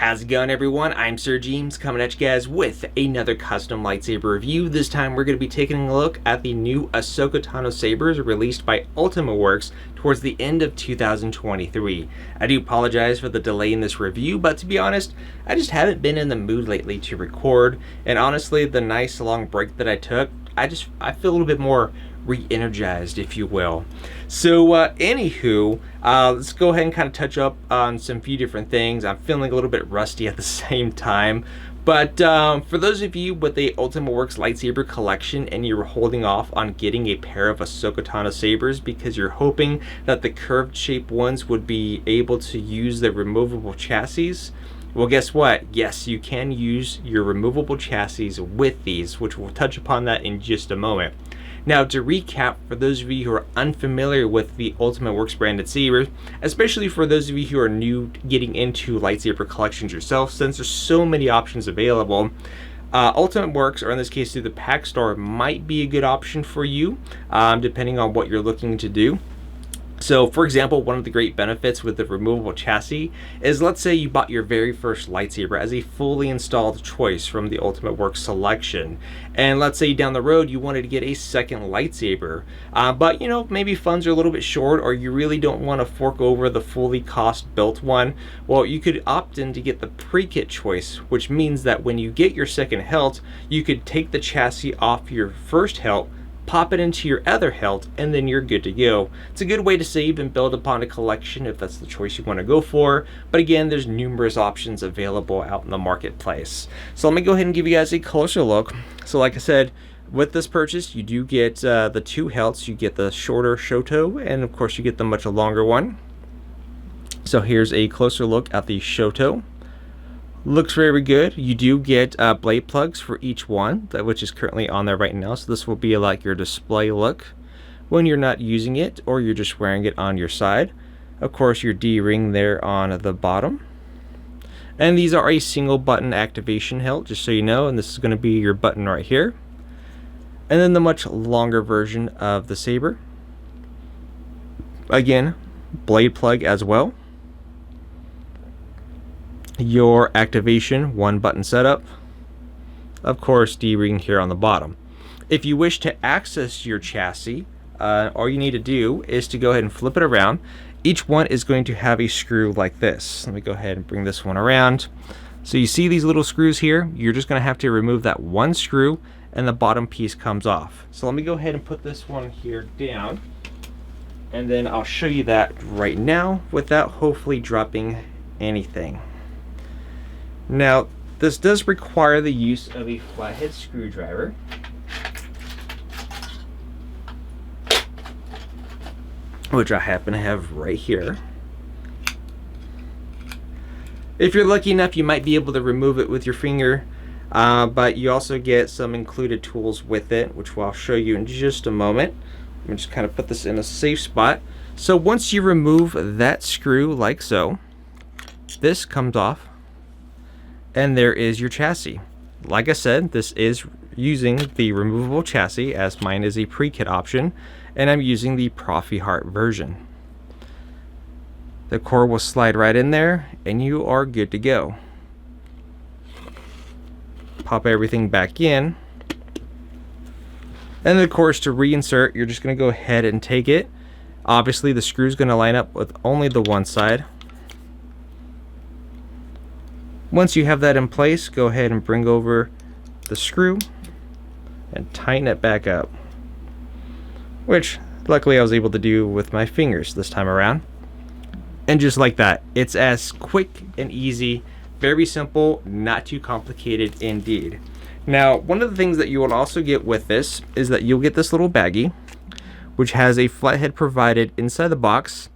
How's it going, everyone? I'm Sir James coming at you guys with another custom lightsaber review. This time we're going to be taking a look at the new Ahsoka Tano sabers released by Works towards the end of 2023. I do apologize for the delay in this review, but to be honest, I just haven't been in the mood lately to record, and honestly, the nice long break that I took, I feel a little bit more re-energized, if you will. So anywho, let's go ahead and kind of touch up on some few different things. I'm feeling a little bit rusty at the same time, but for those of you with the Works lightsaber collection and you're holding off on getting a pair of Ahsoka Tano sabers because you're hoping that the curved shape ones would be able to use the removable chassis, well, guess what? Yes, you can use your removable chassis with these, which we'll touch upon that in just a moment. Now, to recap, for those of you who are unfamiliar with the Works branded sabers, especially for those of you who are new getting into lightsaber collections yourself, since there's so many options available, Works, or in this case through the pack store, might be a good option for you, depending on what you're looking to do. So, for example, one of the great benefits with the removable chassis is, let's say you bought your very first lightsaber as a fully installed choice from the Works selection, and let's say down the road you wanted to get a second lightsaber, but maybe funds are a little bit short, or you really don't want to fork over the fully cost-built one. Well, you could opt in to get the pre-kit choice, which means that when you get your second hilt, you could take the chassis off your first hilt, pop it into your other hilt, and then you're good to go. It's a good way to save and build upon a collection if that's the choice you want to go for, but again, there's numerous options available out in the marketplace. So let me go ahead and give you guys a closer look. So like I said, with this purchase, you do get the two hilts. You get the shorter Shoto, and of course you get the much longer one. So here's a closer look at the Shoto. Looks very good. You do get blade plugs for each one, which is currently on there right now. So this will be like your display look when you're not using it or you're just wearing it on your side. Of course, your D-ring there on the bottom. And these are a single button activation hilt, just so you know, and this is going to be your button right here. And then the much longer version of the saber. Again, blade plug as well. Your activation one button setup, of course D-ring here on the bottom. If you wish to access your chassis, all you need to do is to go ahead and flip it around. Each one is going to have a screw like this. Let me go ahead and bring this one around. So you see these little screws here? You're just going to have to remove that one screw and the bottom piece comes off. So let me go ahead and put this one here down, and then I'll show you that right now without hopefully dropping anything. Now, this does require the use of a flathead screwdriver. Which I happen to have right here. If you're lucky enough, you might be able to remove it with your finger, but you also get some included tools with it, which I'll show you in just a moment. Let me just kind of put this in a safe spot. So once you remove that screw like so, this comes off. And there is your chassis. Like I said, this is using the removable chassis, as mine is a pre-kit option, and I'm using the Profi Heart version. The core will slide right in there, and you are good to go. Pop everything back in. And then, of course, to reinsert, you're just going to go ahead and take it. Obviously, the screw is going to line up with only the one side. Once you have that in place, go ahead and bring over the screw and tighten it back up, which luckily I was able to do with my fingers this time around. And just like that, it's as quick and easy, very simple, not too complicated indeed. Now, one of the things that you will also get with this is that you'll get this little baggie, which has a flathead provided inside the box.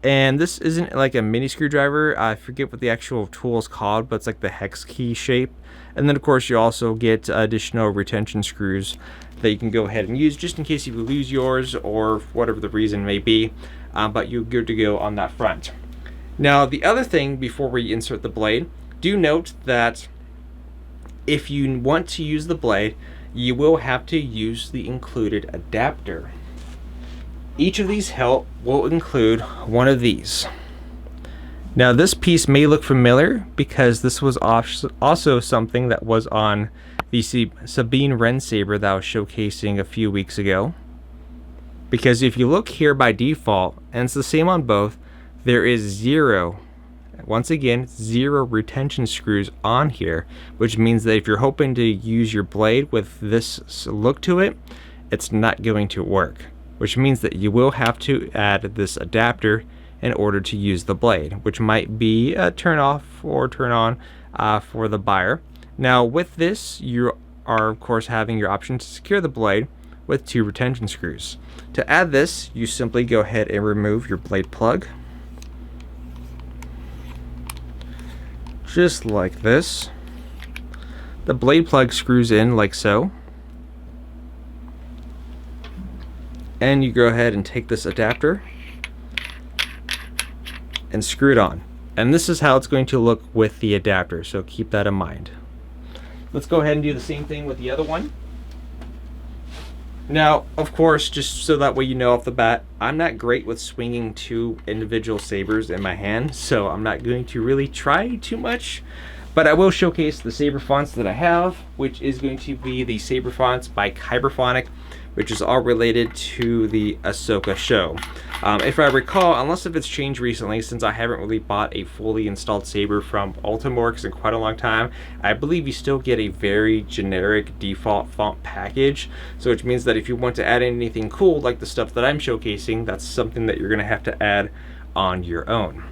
And this isn't like a mini screwdriver. I forget what the actual tool is called, but it's like the hex key shape. And then, of course, you also get additional retention screws that you can go ahead and use just in case you lose yours or whatever the reason may be. But you're good to go on that front. Now, the other thing before we insert the blade, do note that if you want to use the blade, you will have to use the included adapter. Each of these hilt will include one of these. Now this piece may look familiar because this was also something that was on the Sabine Wren saber that I was showcasing a few weeks ago. Because if you look here by default, and it's the same on both, there is zero, once again, zero retention screws on here, which means that if you're hoping to use your blade with this look to it, it's not going to work, which means that you will have to add this adapter in order to use the blade, which might be a turn off or turn on for the buyer. Now with this, you are of course having your option to secure the blade with 2 retention screws. To add this, you simply go ahead and remove your blade plug, just like this. The blade plug screws in like so, and you go ahead and take this adapter and screw it on. And this is how it's going to look with the adapter, so keep that in mind. Let's go ahead and do the same thing with the other one. Now, of course, just so that way you know off the bat, I'm not great with swinging 2 individual sabers in my hand, so I'm not going to really try too much. But I will showcase the saber fonts that I have, which is going to be the saber fonts by Kyberphonic, which is all related to the Ahsoka show. If I recall, unless if it's changed recently, since I haven't really bought a fully installed saber from Ultimaworks in quite a long time, I believe you still get a very generic default font package. So which means that if you want to add anything cool like the stuff that I'm showcasing, that's something that you're going to have to add on your own.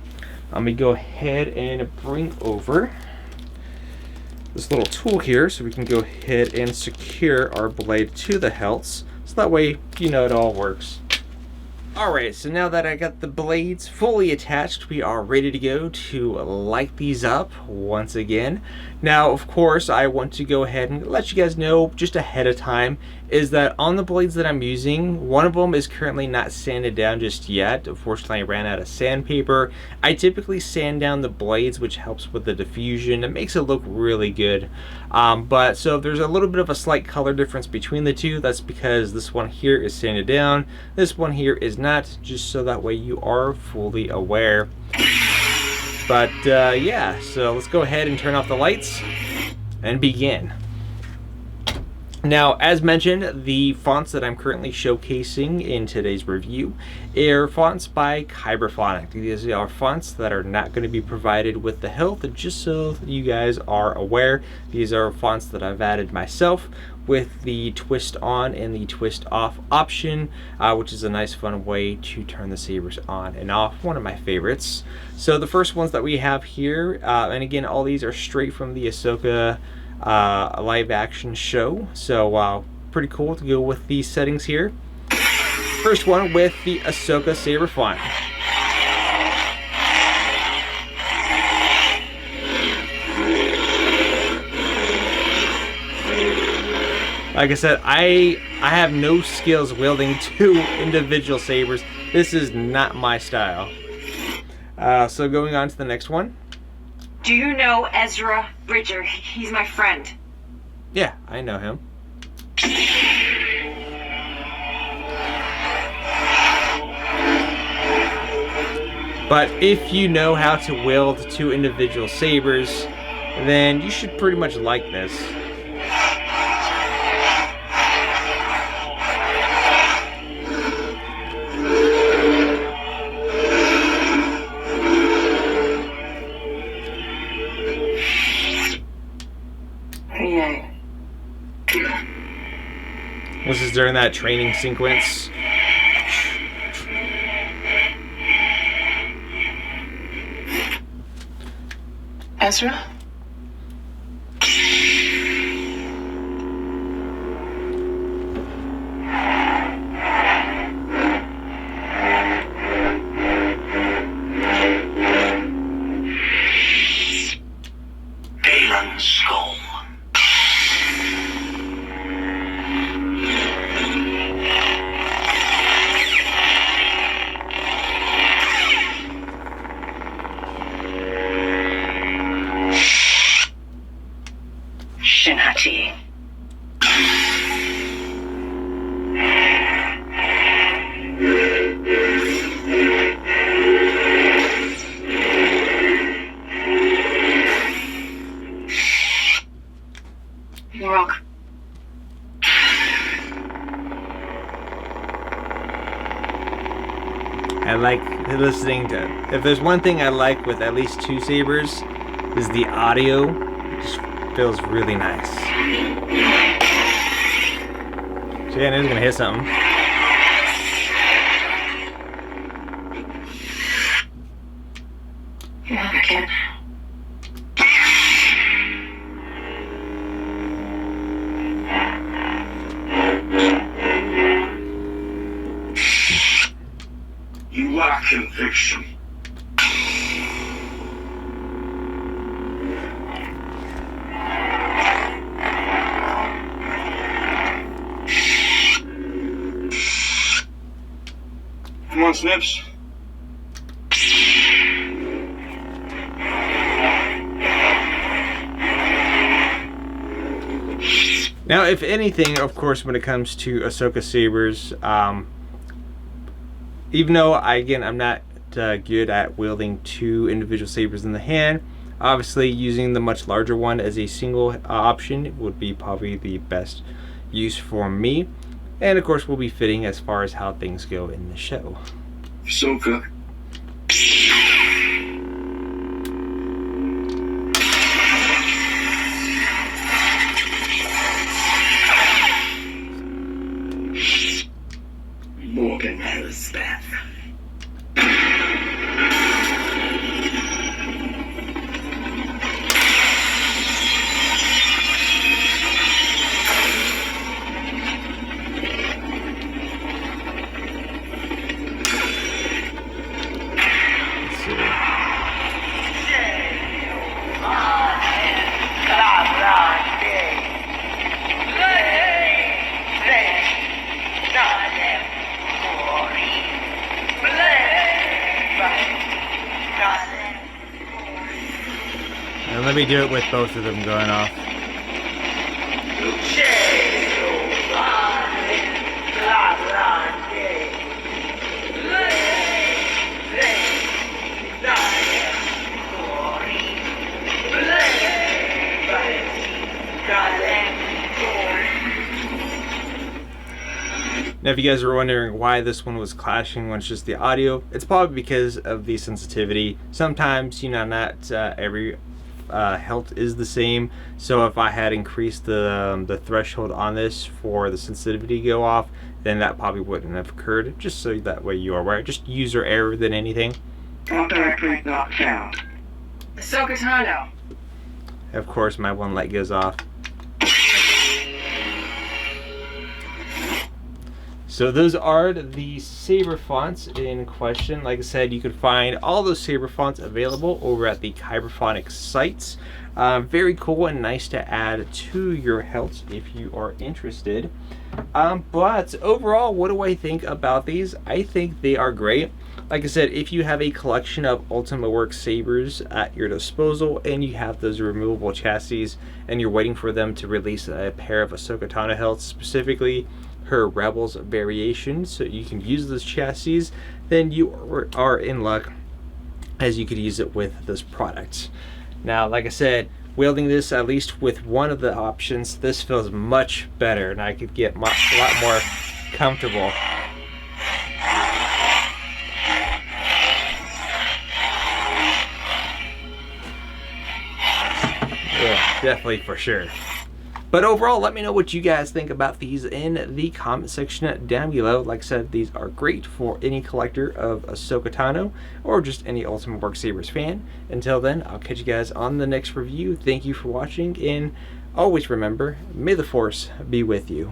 Let me go ahead and bring over this little tool here so we can go ahead and secure our blade to the hilts, so that way you know it all works. Alright, so now that I got the blades fully attached, we are ready to go to light these up once again. Now, of course, I want to go ahead and let you guys know just ahead of time is that on the blades that I'm using, one of them is currently not sanded down just yet. Unfortunately, I ran out of sandpaper. I typically sand down the blades, which helps with the diffusion. It makes it look really good. But so if there's a little bit of a slight color difference between the two, that's because this one here is sanded down, this one here is not, just so that way you are fully aware. But yeah, so let's go ahead and turn off the lights and begin. Now, as mentioned, the fonts that I'm currently showcasing in today's review are fonts by Kyberphonic. These are fonts that are not going to be provided with the Hilt, just so you guys are aware. These are fonts that I've added myself with the twist on and the twist off option, which is a nice fun way to turn the sabers on and off, one of my favorites. So the first ones that we have here, and again, all these are straight from the Ahsoka live action show, so pretty cool to go with these settings here. First one with the Ahsoka saber font. Like I said, I have no skills wielding 2 individual sabers. This is not my style. So going on to the next one. Do you know Ezra Bridger? He's my friend. Yeah, I know him. But if you know how to wield 2 individual sabers, then you should pretty much like this. This is during that training sequence. Ezra? I like listening to. If there's one thing I like with at least two sabers, is the audio. It just feels really nice. So yeah, I knew I was gonna hit something. Yeah, again. You lack conviction. Come on, Snips. Now, if anything, of course, when it comes to Ahsoka sabers, even though I'm not good at wielding two individual sabers in the hand, obviously using the much larger one as a single option would be probably the best use for me, and of course will be fitting as far as how things go in the show. Ahsoka. Morgan Elspeth. And let me do it with both of them going off. Now, if you guys were wondering why this one was clashing when it's just the audio, it's probably because of the sensitivity. Sometimes, not every Hilt is the same. So if I had increased the threshold on this for the sensitivity to go off, then that probably wouldn't have occurred. Just so that way you are aware. Just user error than anything. Directory not found. Ahsoka Tano. Of course, my one light goes off. So those are the Saber fonts in question. Like I said, you can find all those Saber fonts available over at the Kyberphonics sites. Very cool and nice to add to your Hilt if you are interested. But overall, what do I think about these? I think they are great. Like I said, if you have a collection of Ultimate Works sabers at your disposal and you have those removable chassis and you're waiting for them to release a pair of Ahsoka Tano Hilts, specifically her Rebels variation, so you can use those chassis, then you are in luck, as you could use it with this product. Now, like I said, wielding this at least with one of the options, this feels much better and I could get a lot more comfortable. Yeah, definitely for sure. But overall, let me know what you guys think about these in the comment section down below. Like I said, these are great for any collector of Ahsoka Tano or just any Ultimate Works Sabers fan. Until then, I'll catch you guys on the next review. Thank you for watching, and always remember, may the Force be with you.